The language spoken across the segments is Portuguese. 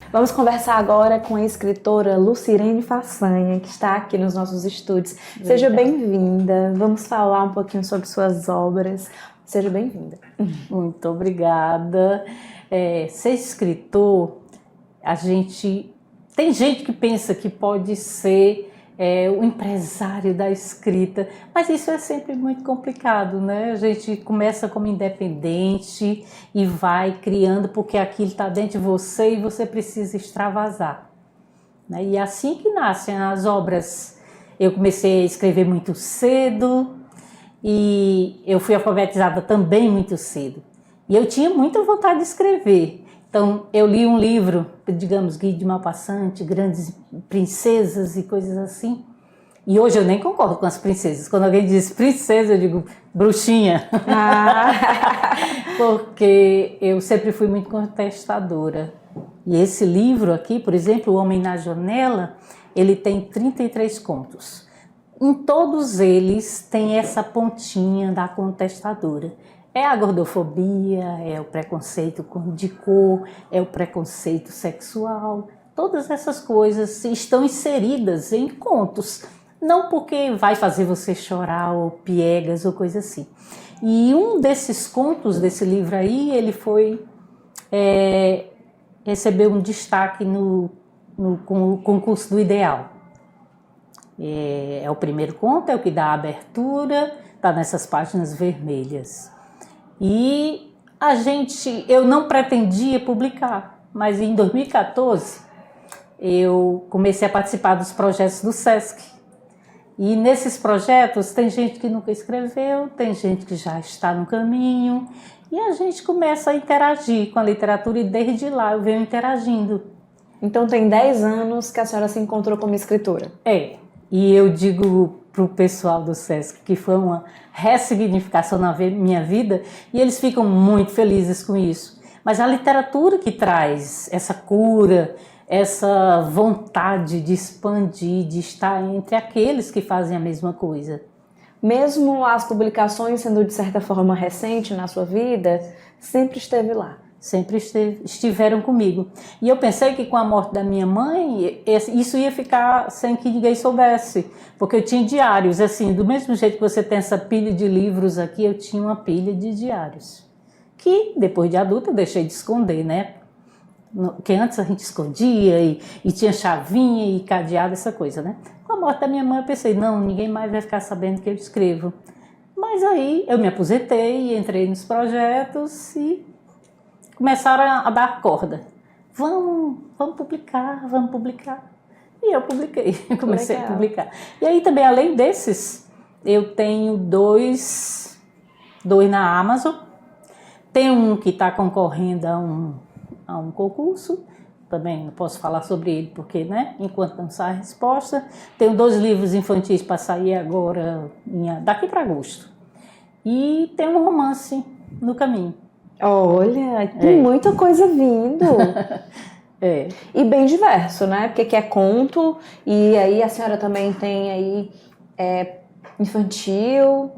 Vamos conversar agora com a escritora Lucirene Façanha, que está aqui nos nossos estúdios. Seja bem-vinda. Vamos falar um pouquinho sobre suas obras. Seja bem-vinda. Muito obrigada. Ser escritor, tem gente que pensa que pode ser o empresário da escrita, mas isso é sempre muito complicado, né? A gente começa como independente e vai criando porque aquilo está dentro de você e você precisa extravasar, né? E é assim que nascem as obras. Eu comecei a escrever muito cedo e eu fui alfabetizada também muito cedo. E eu tinha muita vontade de escrever. Então, eu li um livro, digamos, Guy de Maupassant, Grandes Princesas e coisas assim. E hoje eu nem concordo com as princesas. Quando alguém diz princesa, eu digo bruxinha. Porque eu sempre fui muito contestadora. E esse livro aqui, por exemplo, O Homem na Janela, ele tem 33 contos. Em todos eles tem essa pontinha da contestadora. É a gordofobia, é o preconceito de cor, é o preconceito sexual. Todas essas coisas estão inseridas em contos. Não porque vai fazer você chorar ou piegas ou coisa assim. E um desses contos desse livro aí, ele foi recebeu um destaque no concurso do Ideal. É o primeiro conto, é o que dá a abertura, está nessas páginas vermelhas. E eu não pretendia publicar, mas em 2014 eu comecei a participar dos projetos do SESC. E nesses projetos tem gente que nunca escreveu, tem gente que já está no caminho, e a gente começa a interagir com a literatura e desde lá eu venho interagindo. Então tem 10 anos que a senhora se encontrou como escritora. E eu digo para o pessoal do SESC que foi uma ressignificação na minha vida e eles ficam muito felizes com isso. Mas a literatura que traz essa cura, essa vontade de expandir, de estar entre aqueles que fazem a mesma coisa. Mesmo as publicações sendo de certa forma recente na sua vida, sempre esteve lá. Sempre estiveram comigo. E eu pensei que com a morte da minha mãe, isso ia ficar sem que ninguém soubesse. Porque eu tinha diários, assim, do mesmo jeito que você tem essa pilha de livros aqui, eu tinha uma pilha de diários. Que, depois de adulta, eu deixei de esconder, né? Porque antes a gente escondia e tinha chavinha e cadeado, essa coisa, né? Com a morte da minha mãe, eu pensei, não, ninguém mais vai ficar sabendo que eu escrevo. Mas aí eu me aposentei, entrei nos projetos e começaram a dar corda. Vamos publicar. E eu publiquei, comecei a publicar. E aí também, além desses, eu tenho dois na Amazon. Tem um que está concorrendo a um concurso. Também não posso falar sobre ele, porque, né, enquanto não sai a resposta. Tenho 2 livros infantis para sair agora, daqui para agosto. E tem um romance no caminho. Olha, tem muita coisa vindo. E bem diverso, né? Porque aqui é conto, e aí a senhora também tem aí infantil,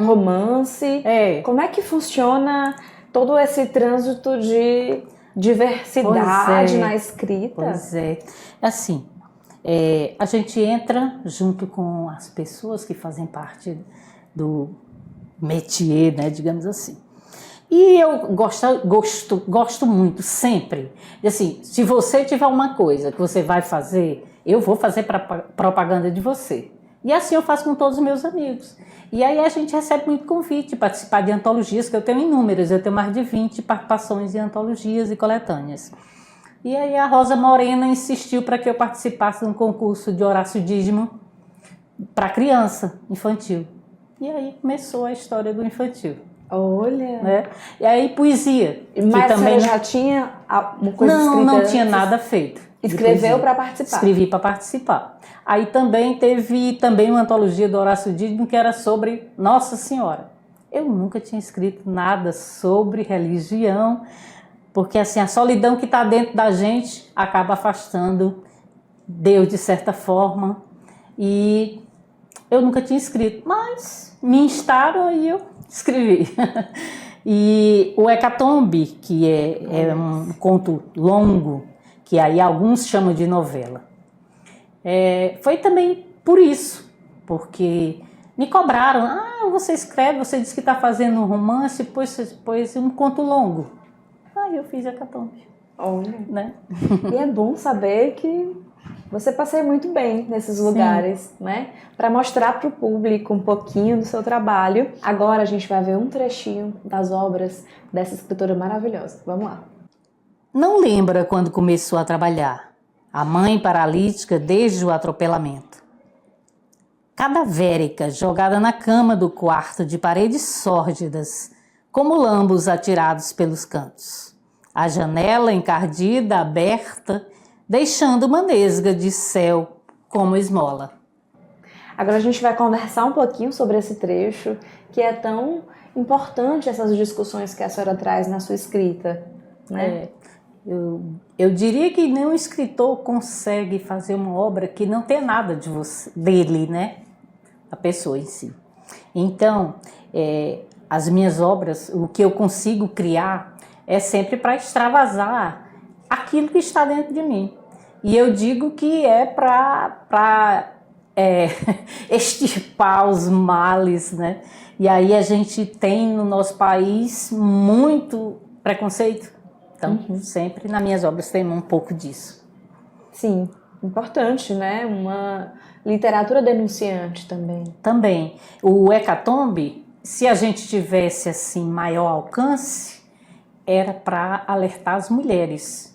romance. Como é que funciona todo esse trânsito de diversidade na escrita? Pois é. Assim, a gente entra junto com as pessoas que fazem parte do métier, né, digamos assim. E eu gosto muito, sempre. Assim, se você tiver uma coisa que você vai fazer, eu vou fazer propaganda de você. E assim eu faço com todos os meus amigos. E aí a gente recebe muito convite de participar de antologias, que eu tenho inúmeras. Eu tenho mais de 20 participações em antologias e coletâneas. E aí a Rosa Morena insistiu para que eu participasse de um concurso de Horácio Dízimo para criança, infantil. E aí começou a história do infantil. Olha! Né? E aí poesia. Mas também já tinha uma coisa escrita? Não tinha nada feito. Escreveu para participar? Escrevi para participar. Aí também teve uma antologia do Horácio Dízimo que era sobre Nossa Senhora. Eu nunca tinha escrito nada sobre religião, porque assim, a solidão que está dentro da gente acaba afastando Deus de certa forma. E eu nunca tinha escrito, mas me instaram e eu escrevi. E o Hecatombe, que é um conto longo, que aí alguns chamam de novela. Foi também por isso, porque me cobraram, você escreve, você disse que está fazendo um romance, pois um conto longo. Eu fiz Hecatombe. Olha. Né? E é bom saber que você passeia muito bem nesses lugares, né? Para mostrar para o público um pouquinho do seu trabalho. Agora a gente vai ver um trechinho das obras dessa escritora maravilhosa. Vamos lá. Não lembra quando começou a trabalhar. A mãe paralítica desde o atropelamento. Cadavérica, jogada na cama do quarto de paredes sórdidas, como lambos atirados pelos cantos. A janela encardida, aberta, deixando uma nesga de céu como esmola. Agora a gente vai conversar um pouquinho sobre esse trecho, que é tão importante, essas discussões que a senhora traz na sua escrita, né? Eu diria que nenhum escritor consegue fazer uma obra que não tenha nada dele, né? A pessoa em si. Então, as minhas obras, o que eu consigo criar é sempre para extravasar aquilo que está dentro de mim. E eu digo que é para extirpar os males, né? E aí a gente tem no nosso país muito preconceito. Então, sempre nas minhas obras tem um pouco disso. Sim, importante, né? Uma literatura denunciante também. Também. O Hecatombe, se a gente tivesse assim maior alcance, era para alertar as mulheres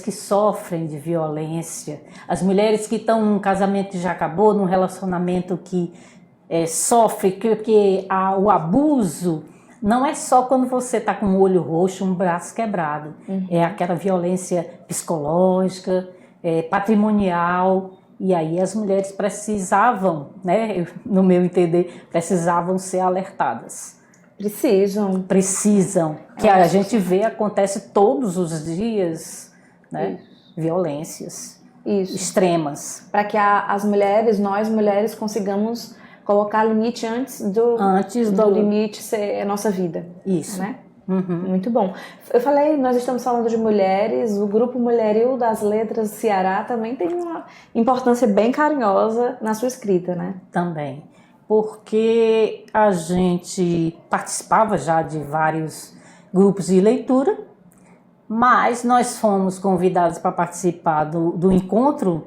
que sofrem de violência, as mulheres que estão num casamento que já acabou, num relacionamento que sofre, porque o abuso não é só quando você está com o olho roxo, um braço quebrado. É aquela violência psicológica, patrimonial, e aí as mulheres precisavam, né, no meu entender, precisavam ser alertadas. Precisam, que a gente vê, acontece todos os dias, né? Violências extremas. Para que nós mulheres, consigamos colocar limite antes do limite ser a nossa vida. Isso. Né? Muito bom. Nós estamos falando de mulheres, o Grupo Mulheril das Letras do Ceará também tem uma importância bem carinhosa na sua escrita, né? Também. Porque a gente participava já de vários grupos de leitura, mas nós fomos convidados para participar do encontro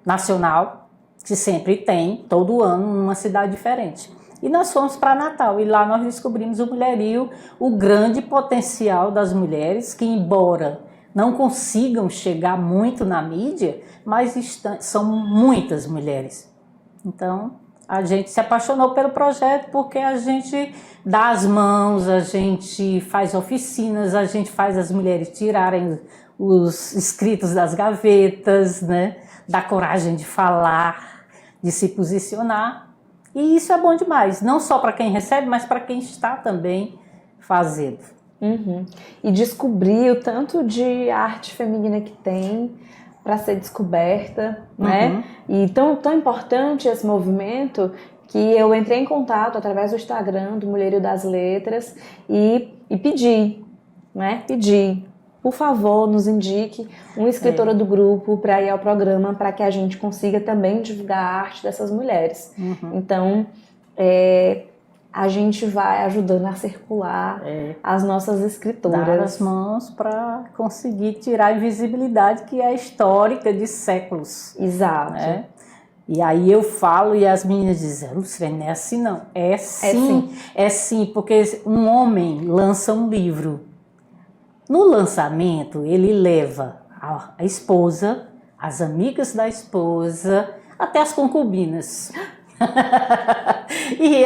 nacional, que sempre tem, todo ano, numa cidade diferente. E nós fomos para Natal, e lá nós descobrimos o Mulheril, o grande potencial das mulheres, que embora não consigam chegar muito na mídia, mas são muitas mulheres. Então, a gente se apaixonou pelo projeto porque a gente dá as mãos, a gente faz oficinas, a gente faz as mulheres tirarem os escritos das gavetas, né? Dá coragem de falar, de se posicionar. E isso é bom demais, não só para quem recebe, mas para quem está também fazendo. E descobrir o tanto de arte feminina que tem para ser descoberta, né? E tão importante esse movimento que eu entrei em contato através do Instagram do Mulheril das Letras e pedi, né? Por favor, nos indique uma escritora do grupo para ir ao programa, para que a gente consiga também divulgar a arte dessas mulheres. Então, a gente vai ajudando a circular as nossas escritoras. Dar as mãos para conseguir tirar a invisibilidade que é histórica de séculos. Exato. Né? E aí eu falo e as meninas dizem, Lucilene, não é assim não. É sim, é sim, porque um homem lança um livro. No lançamento, ele leva a esposa, as amigas da esposa, até as concubinas. E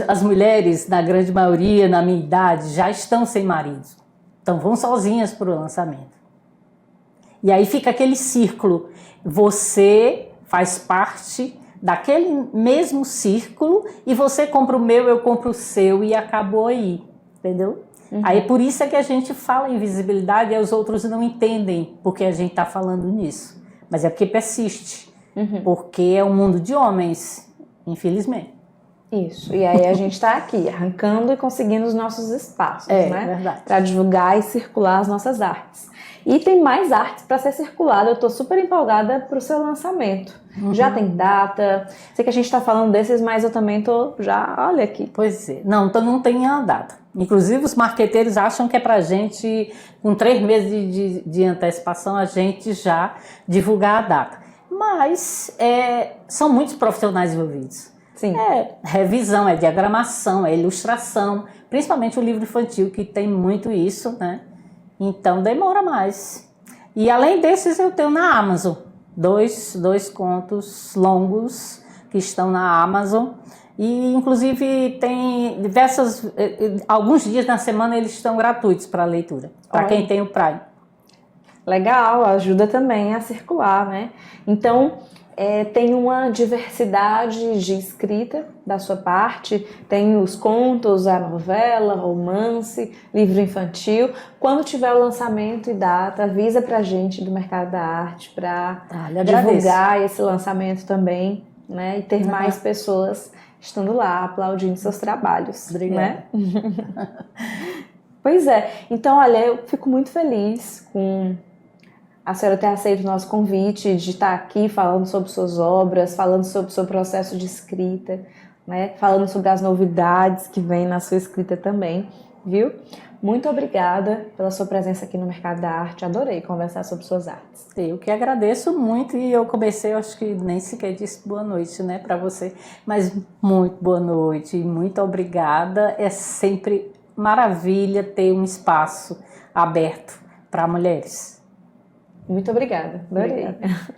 as mulheres, na grande maioria, na minha idade, já estão sem marido. Então vão sozinhas para o lançamento. E aí fica aquele círculo. Você faz parte daquele mesmo círculo e você compra o meu, eu compro o seu e acabou aí. Entendeu? Aí por isso é que a gente fala em visibilidade e os outros não entendem porque a gente está falando nisso. Mas é porque persiste. Porque é um mundo de homens, infelizmente. Isso. E aí a gente está aqui, arrancando e conseguindo os nossos espaços, né? Verdade. Para divulgar e circular as nossas artes. E tem mais artes para ser circulada. Eu estou super empolgada para o seu lançamento. Já tem data? Sei que a gente está falando desses, mas eu também tô já, olha aqui. Pois é. Não, então não tem a data. Inclusive os marqueteiros acham que é pra gente, com 3 meses de antecipação, a gente já divulgar a data. Mas são muitos profissionais envolvidos. Sim. É revisão, é diagramação, é ilustração, principalmente o livro infantil, que tem muito isso, né? Então demora mais. E além desses, eu tenho na Amazon dois contos longos que estão na Amazon. E inclusive tem alguns dias na semana eles estão gratuitos para leitura, para quem tem o Prime. Legal, ajuda também a circular, né? Então, tem uma diversidade de escrita da sua parte, tem os contos, a novela, romance, livro infantil. Quando tiver o lançamento e data, avisa pra gente do Mercado da Arte para divulgar esse lançamento também, né? E ter mais pessoas estando lá, aplaudindo seus trabalhos. Obrigada. Né? Pois é. Então, olha, eu fico muito feliz com a senhora ter aceito o nosso convite de estar aqui falando sobre suas obras, falando sobre o seu processo de escrita, né? Falando sobre as novidades que vem na sua escrita também, viu? Muito obrigada pela sua presença aqui no Mercado da Arte. Adorei conversar sobre suas artes. Eu que agradeço muito e eu comecei, acho que nem sequer disse boa noite, né, para você, mas muito boa noite, muito obrigada. É sempre maravilha ter um espaço aberto para mulheres. Muito obrigada. Adorei. Obrigada.